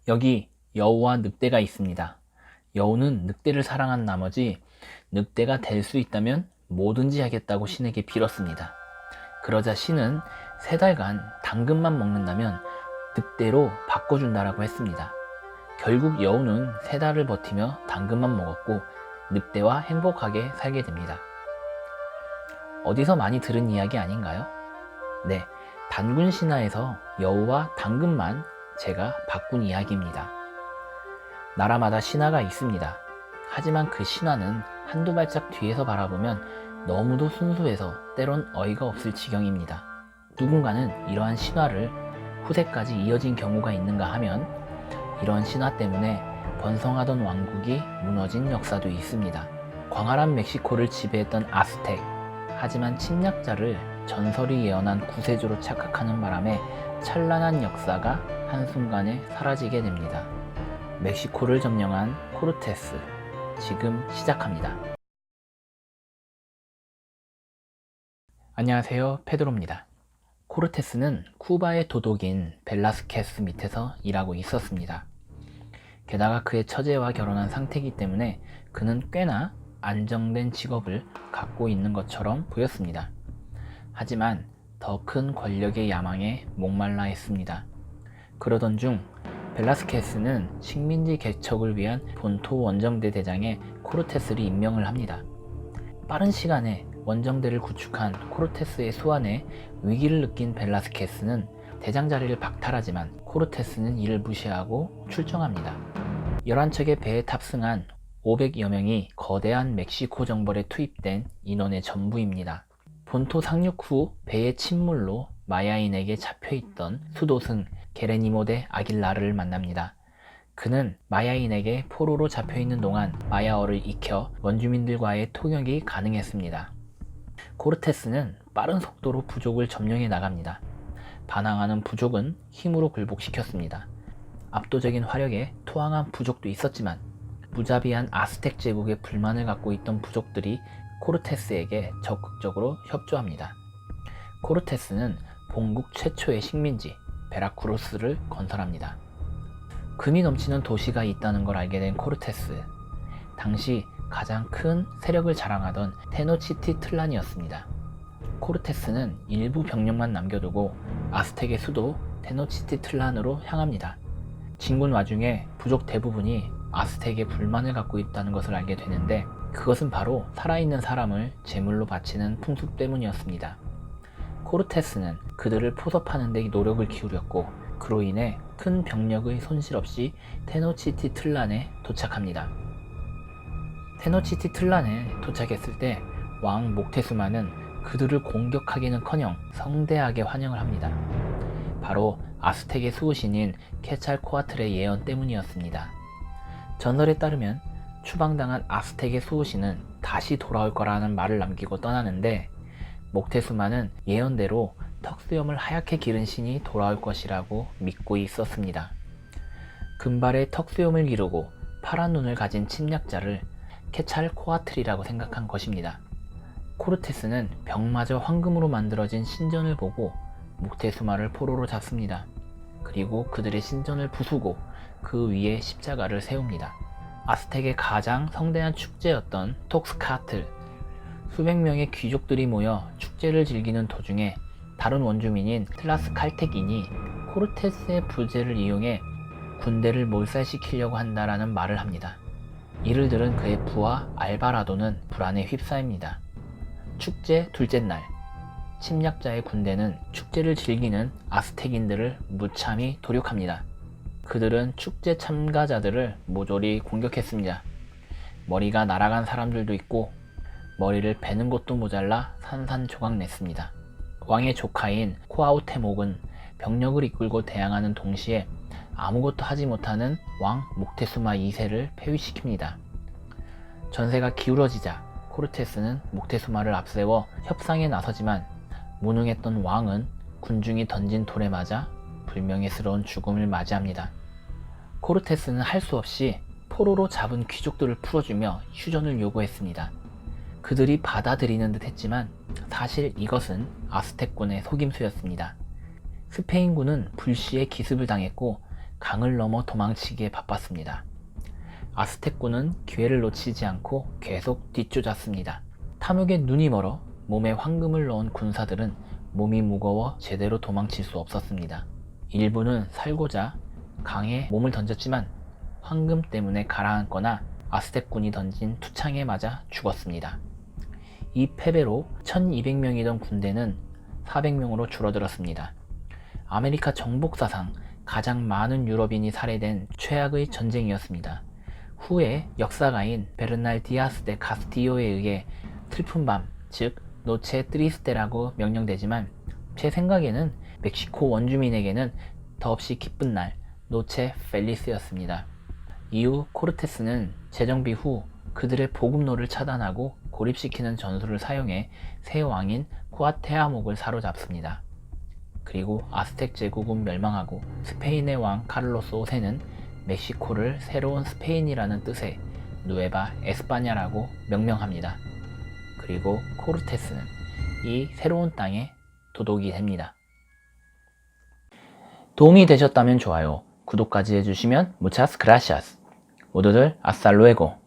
여기 여우와 늑대가 있습니다. 여우는 늑대를 사랑한 나머지 늑대가 될 수 있다면 뭐든지 하겠다고 신에게 빌었습니다. 그러자 신은 3달간 당근만 먹는다면 늑대로 바꿔준다라고 했습니다. 결국 여우는 3달을 버티며 당근만 먹었고 늑대와 행복하게 살게 됩니다. 어디서 많이 들은 이야기 아닌가요? 네, 단군 신화에서 여우와 당근만 제가 바꾼 이야기입니다. 나라마다 신화가 있습니다. 하지만 그 신화는 한두 발짝 뒤에서 바라보면 너무도 순수해서 때론 어이가 없을 지경입니다. 누군가는 이러한 신화를 후세까지 이어진 경우가 있는가 하면 이런 신화 때문에 번성하던 왕국이 무너진 역사도 있습니다. 광활한 멕시코를 지배했던 아스텍, 하지만 침략자를 전설이 예언한 구세주로 착각하는 바람에 찬란한 역사가 한순간에 사라지게 됩니다. 멕시코를 점령한 코르테스, 지금 시작합니다. 안녕하세요, 페드로입니다. 코르테스는 쿠바의 도독인 벨라스케스 밑에서 일하고 있었습니다. 게다가 그의 처제와 결혼한 상태이기 때문에 그는 꽤나 안정된 직업을 갖고 있는 것처럼 보였습니다. 하지만 더 큰 권력의 야망에 목말라 했습니다. 그러던 중 벨라스케스는 식민지 개척을 위한 본토 원정대 대장에 코르테스를 임명을 합니다. 빠른 시간에 원정대를 구축한 코르테스의 수완에 위기를 느낀 벨라스케스는 대장 자리를 박탈하지만 코르테스는 이를 무시하고 출정합니다. 11척의 배에 탑승한 500여 명이 거대한 멕시코 정벌에 투입된 인원의 전부입니다. 본토 상륙 후 배의 침몰로 마야인에게 잡혀있던 수도승 게레니모 데 아길라르를 만납니다. 그는 마야인에게 포로로 잡혀있는 동안 마야어를 익혀 원주민들과의 통역이 가능했습니다. 코르테스는 빠른 속도로 부족을 점령해 나갑니다. 반항하는 부족은 힘으로 굴복시켰습니다. 압도적인 화력에 토항한 부족도 있었지만 무자비한 아스텍 제국에 불만을 갖고 있던 부족들이 코르테스에게 적극적으로 협조합니다. 코르테스는 본국 최초의 식민지 베라크루스를 건설합니다. 금이 넘치는 도시가 있다는 걸 알게 된 코르테스, 당시 가장 큰 세력을 자랑하던 테노치티틀란이었습니다. 코르테스는 일부 병력만 남겨두고 아스텍의 수도 테노치티틀란으로 향합니다. 진군 와중에 부족 대부분이 아스텍에 불만을 갖고 있다는 것을 알게 되는데 그것은 바로 살아있는 사람을 제물로 바치는 풍습 때문이었습니다. 코르테스는 그들을 포섭하는 데 노력을 기울였고 그로 인해 큰 병력의 손실 없이 테노치티틀란에 도착합니다. 테노치티틀란에 도착했을 때 왕 목테수마는 그들을 공격하기는커녕 성대하게 환영을 합니다. 바로 아스텍의 수호신인 케찰코아틀의 예언 때문이었습니다. 전설에 따르면 추방당한 아스텍의 수호신은 다시 돌아올 거라는 말을 남기고 떠나는데 목테수마는 예언대로 턱수염을 하얗게 기른 신이 돌아올 것이라고 믿고 있었습니다. 금발의 턱수염을 기르고 파란 눈을 가진 침략자를 케찰코아틀이라고 생각한 것입니다. 코르테스는 병마저 황금으로 만들어진 신전을 보고 목테수마를 포로로 잡습니다. 그리고 그들의 신전을 부수고 그 위에 십자가를 세웁니다. 아스텍의 가장 성대한 축제였던 톡스카틀, 수백 명의 귀족들이 모여 축제를 즐기는 도중에 다른 원주민인 틀라스칼텍인이 코르테스의 부재를 이용해 군대를 몰살시키려고 한다라는 말을 합니다. 이를 들은 그의 부하 알바라도는 불안에 휩싸입니다. 축제 둘째 날, 침략자의 군대는 축제를 즐기는 아스텍인들을 무참히 도륙합니다. 그들은 축제 참가자들을 모조리 공격했습니다. 머리가 날아간 사람들도 있고 머리를 베는 것도 모자라 산산조각 냈습니다. 왕의 조카인 코아우테목은 병력을 이끌고 대항하는 동시에 아무것도 하지 못하는 왕 목테수마 2세를 폐위시킵니다. 전세가 기울어지자 코르테스는 목테수마를 앞세워 협상에 나서지만 무능했던 왕은 군중이 던진 돌에 맞아 불명예스러운 죽음을 맞이합니다. 코르테스는 할 수 없이 포로로 잡은 귀족들을 풀어주며 휴전을 요구했습니다. 그들이 받아들이는 듯 했지만 사실 이것은 아스텍군의 속임수였습니다. 스페인군은 불시에 기습을 당했고 강을 넘어 도망치기에 바빴습니다. 아스텍군은 기회를 놓치지 않고 계속 뒤쫓았습니다. 탐욕에 눈이 멀어 몸에 황금을 넣은 군사들은 몸이 무거워 제대로 도망칠 수 없었습니다. 일부는 살고자 강에 몸을 던졌지만 황금 때문에 가라앉거나 아스텍군이 던진 투창에 맞아 죽었습니다. 이 패배로 1200명이던 군대는 400명으로 줄어들었습니다. 아메리카 정복사상 가장 많은 유럽인이 살해된 최악의 전쟁이었습니다. 후에 역사가인 베르날 디아스 데 카스티요에 의해 슬픈 밤, 즉 노체 트리스테라고 명명되지만 제 생각에는 멕시코 원주민에게는 더없이 기쁜 날, 노체 펠리스였습니다. 이후 코르테스는 재정비 후 그들의 보급로를 차단하고 고립시키는 전술을 사용해 새 왕인 쿠아테아목을 사로잡습니다. 그리고 아스텍 제국은 멸망하고 스페인의 왕 카를로스 5세는 멕시코를 새로운 스페인이라는 뜻의 누에바 에스파냐라고 명명합니다. 그리고 코르테스는 이 새로운 땅에 도독이 됩니다. 도움이 되셨다면 좋아요, 구독까지 해주시면 무차스 그라시아스. 모두들 아살루에고.